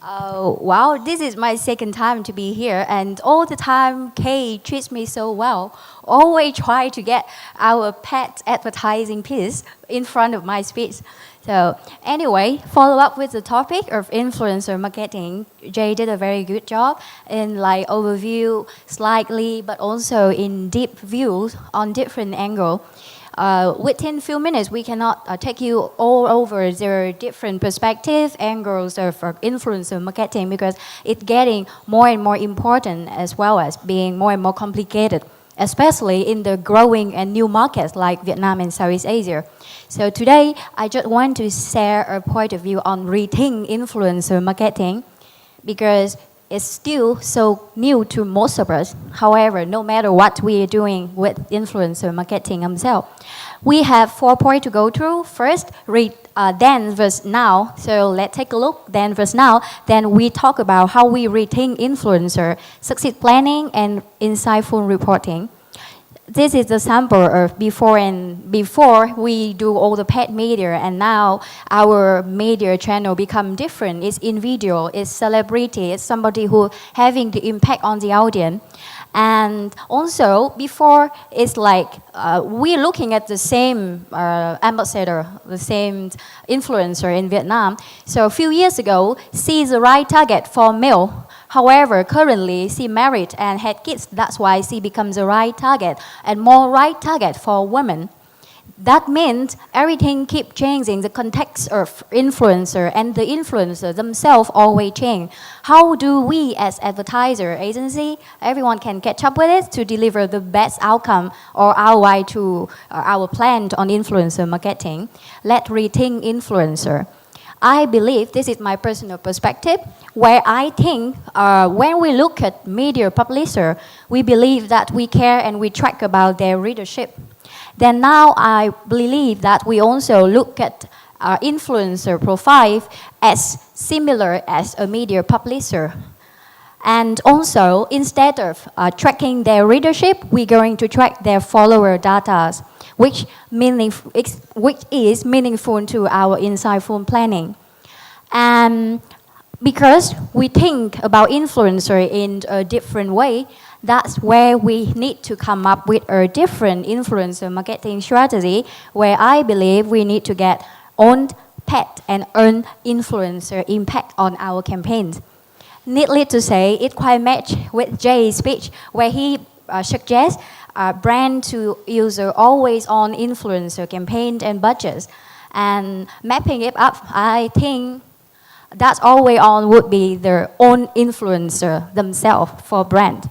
Wow, this is my second time to be here, and all the time Kay treats me so well. Always try to get our pet advertising piece in front of my speech. So anyway, follow up with the topic of influencer marketing. Jay did a very good job in like overview slightly, but also in deep views on different angle. Within few minutes, we cannot take you all over the different perspective angles of influencer marketing because it's getting more and more important as well as being more and more complicated, especially in the growing and new markets like Vietnam and Southeast Asia. So today, I just want to share a point of view on rethink influencer marketing because it's still so new to most of us. However, no matter what we are doing with influencer marketing themselves, we have 4 points to go through. First, read then versus now. So let's take a look then versus now. Then we talk about how we rethink influencer, success planning, and insightful reporting. This is the sample of before we do all the paid media, and now our media channel become different. It's individual, it's celebrity, it's somebody who having the impact on the audience. And also before it's like we looking at the same ambassador, the same influencer in Vietnam. So a few years ago, she's the right target for male. However, currently she married and had kids. That's why she becomes the right target and more right target for women. That means everything keep changing. The context of influencer and the influencer themselves always change. How do we as advertiser agency, everyone can catch up with it to deliver the best outcome or ROI to our plan on influencer marketing? Let's rethink influencer. I believe, this is my personal perspective, where I think when we look at media publisher, we believe that we care and we track about their readership. Then now I believe that we also look at influencer profile as similar as a media publisher. And also, instead of tracking their readership, we're going to track their follower data, which is meaningful to our insightful planning. And because we think about influencer in a different way, that's where we need to come up with a different influencer marketing strategy, where I believe we need to get owned, pet, and earn influencer impact on our campaigns. Needless to say, it quite match with Jay's speech, where he suggests brand to user always on influencer campaign and budgets. And mapping it up, I think that always on would be their own influencer themselves for brand.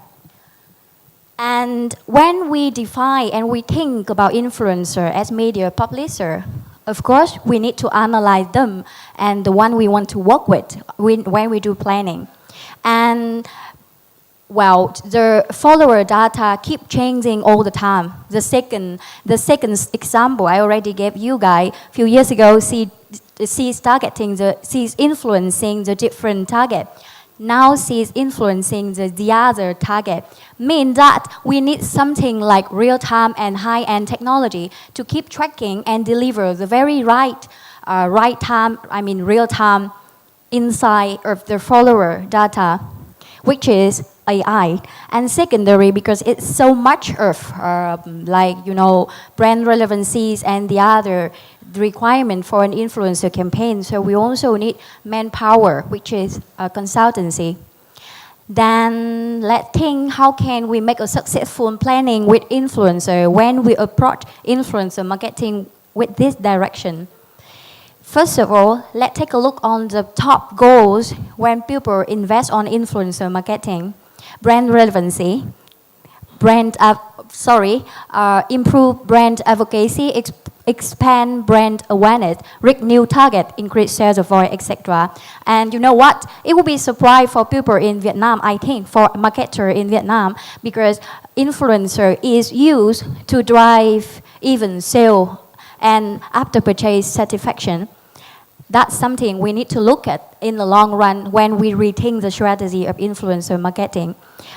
And when we define and we think about influencer as media publisher, of course, we need to analyze them and the one we want to work with when we do planning. And well, the follower data keep changing all the time. The second example I already gave you guys a few years ago. She's influencing the different target. Now she's influencing the other target. Means that we need something like real-time and high-end technology to keep tracking and deliver the very real-time insight of the follower data, which is AI. And secondary, because it's so much of brand relevancies and the other requirement for an influencer campaign. So we also need manpower, which is a consultancy. Then let's think how can we make a successful planning with influencer when we approach influencer marketing with this direction. First of all, let's take a look on the top goals when people invest on influencer marketing. Brand relevancy, improve brand advocacy, expand brand awareness, reach new target, increase sales of voice, etc. And you know what? It will be a surprise for people in Vietnam, I think, for marketer in Vietnam, because influencer is used to drive even sale and after purchase satisfaction. That's something we need to look at in the long run when we rethink the strategy of influencer marketing.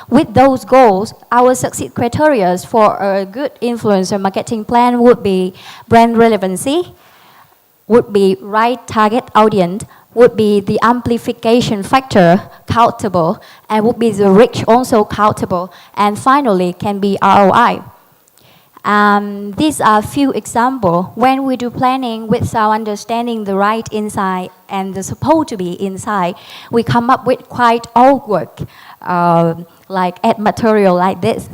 With those goals, our success criteria for a good influencer marketing plan would be brand relevancy, would be right target audience, would be the amplification factor countable, and would be the reach also countable, and finally can be ROI. These are a few examples when we do planning without understanding the right insight and the supposed to be insight, we come up with quite awkward like ad material like this.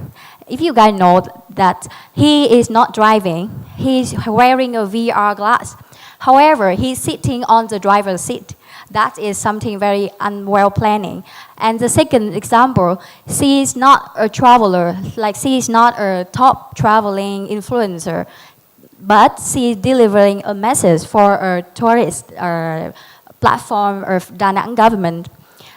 If you guys know that he is not driving, he's wearing a VR glass. However, he's sitting on the driver's seat. That is something very unwell planning. And the second example, she is not a traveler, like she is not a top traveling influencer, but she is delivering a message for a tourist platform of Da Nang government.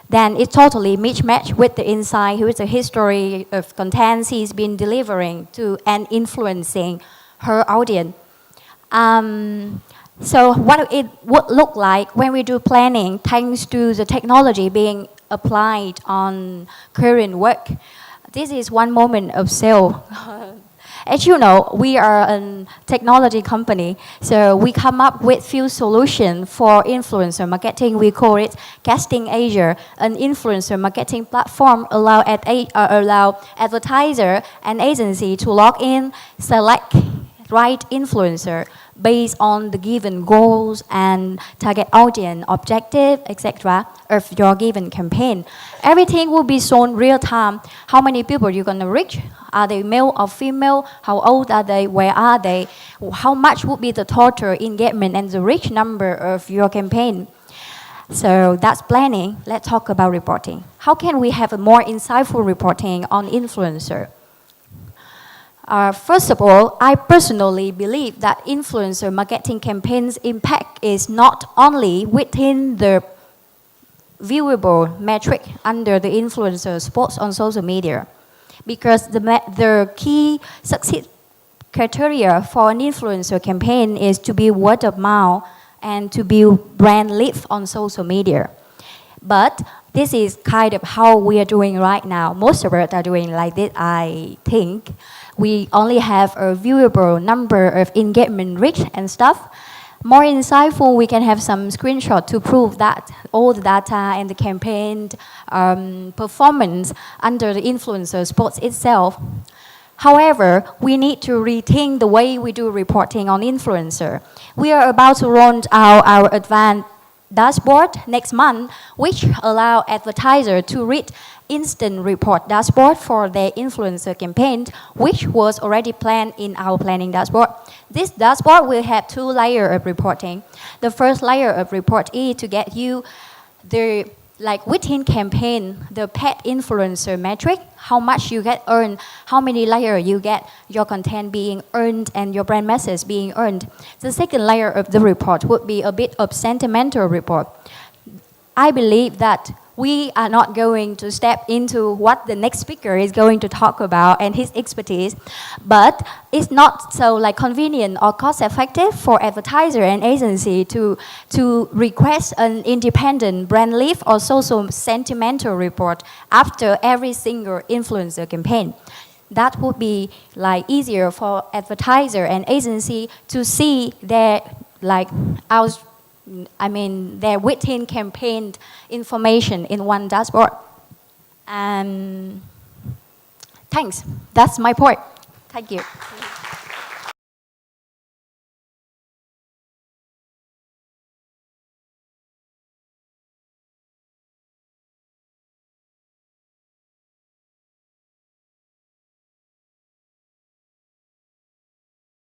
Then it totally mismatched with the insight, with the history of content she's been delivering to and influencing her audience. So what it would look like when we do planning, thanks to the technology being applied on current work. This is one moment of sale. As you know, we are a technology company, so we come up with few solutions for influencer marketing. We call it Casting Asia, an influencer marketing platform allow advertiser and agency to log in, select right influencer based on the given goals and target audience, objective, etc. of your given campaign. Everything will be shown real time. How many people you're gonna reach? Are they male or female? How old are they? Where are they? How much would be the total engagement and the reach number of your campaign? So that's planning. Let's talk about reporting. How can we have a more insightful reporting on influencer? First of all, I personally believe that influencer marketing campaigns' impact is not only within the viewable metric under the influencer spots on social media, because the key success criteria for an influencer campaign is to be word of mouth and to build brand lift on social media. But this is kind of how we are doing right now. Most of us are doing like this, I think. We only have a viewable number of engagement reach and stuff. More insightful, we can have some screenshot to prove that all the data and the campaign performance under the influencer spots itself. However, we need to rethink the way we do reporting on influencer. We are about to roll out our advanced dashboard next month, which allow advertisers to read instant report dashboard for their influencer campaign, which was already planned in our planning dashboard. This dashboard will have two layers of reporting. The first layer of report is to get you the within campaign, the paid influencer metric, how much you get earned, how many layers you get your content being earned and your brand message being earned. The second layer of the report would be a bit of sentimental report. I believe that we are not going to step into what the next speaker is going to talk about and his expertise, but it's not so convenient or cost effective for advertiser and agency to request an independent brand lift or social sentimental report after every single influencer campaign. That would be easier for advertiser and agency to see their their within campaign information in one dashboard. And thanks. That's my point. Thank you.